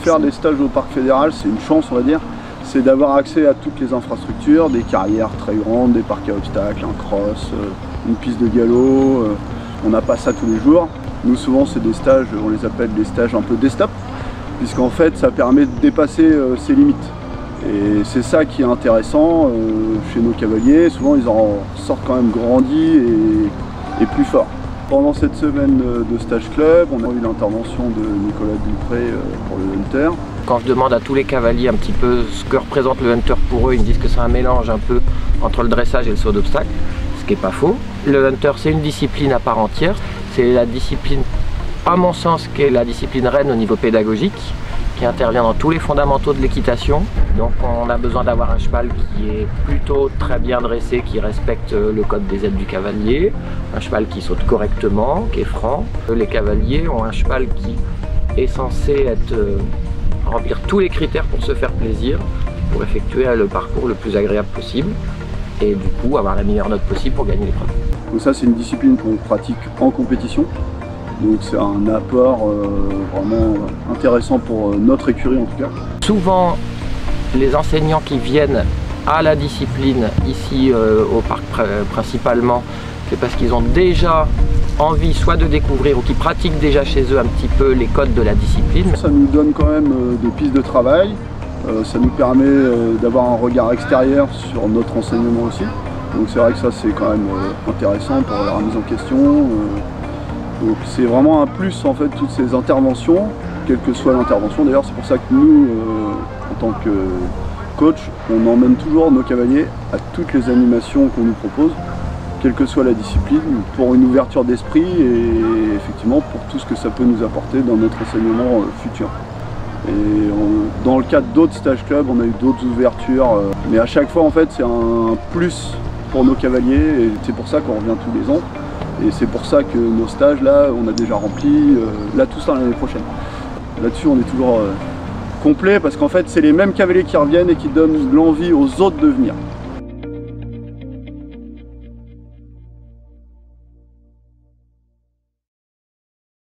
Faire des stages au parc fédéral, c'est une chance, on va dire. C'est d'avoir accès à toutes les infrastructures, des carrières très grandes, des parcs à obstacles, un cross, une piste de galop. On n'a pas ça tous les jours. Nous, souvent, c'est des stages, on les appelle des stages un peu desktop, puisqu'en fait, ça permet de dépasser ses limites. Et c'est ça qui est intéressant chez nos cavaliers. Souvent, ils en sortent quand même grandis et plus forts. Pendant cette semaine de stage club, on a eu l'intervention de Nicolas Dupré pour le Hunter. Quand je demande à tous les cavaliers un petit peu ce que représente le Hunter pour eux, ils me disent que c'est un mélange un peu entre le dressage et le saut d'obstacle, ce qui n'est pas faux. Le Hunter, c'est une discipline à part entière. C'est la discipline, à mon sens, qui est la discipline reine au niveau pédagogique, qui intervient dans tous les fondamentaux de l'équitation. Donc on a besoin d'avoir un cheval qui est plutôt très bien dressé, qui respecte le code des aides du cavalier, un cheval qui saute correctement, qui est franc. Les cavaliers ont un cheval qui est censé remplir tous les critères pour se faire plaisir, pour effectuer le parcours le plus agréable possible et du coup avoir la meilleure note possible pour gagner l'épreuve. Donc ça, c'est une discipline qu'on pratique en compétition. Donc c'est un apport vraiment intéressant pour notre écurie en tout cas. Souvent, les enseignants qui viennent à la discipline ici au parc principalement, c'est parce qu'ils ont déjà envie soit de découvrir ou qui pratiquent déjà chez eux un petit peu les codes de la discipline. Ça nous donne quand même des pistes de travail, ça nous permet d'avoir un regard extérieur sur notre enseignement aussi. Donc c'est vrai que ça c'est quand même intéressant pour la remise en question. Donc c'est vraiment un plus en fait toutes ces interventions, quelle que soit l'intervention. D'ailleurs c'est pour ça que nous, en tant que coach, on emmène toujours nos cavaliers à toutes les animations qu'on nous propose, quelle que soit la discipline, pour une ouverture d'esprit et effectivement pour tout ce que ça peut nous apporter dans notre enseignement futur. Et dans le cadre d'autres stages clubs, on a eu d'autres ouvertures, mais à chaque fois en fait c'est un plus pour nos cavaliers et c'est pour ça qu'on revient tous les ans. Et c'est pour ça que nos stages là, on a déjà rempli, là tout ça l'année prochaine. Là-dessus on est toujours complet parce qu'en fait c'est les mêmes cavaliers qui reviennent et qui donnent l'envie aux autres de venir.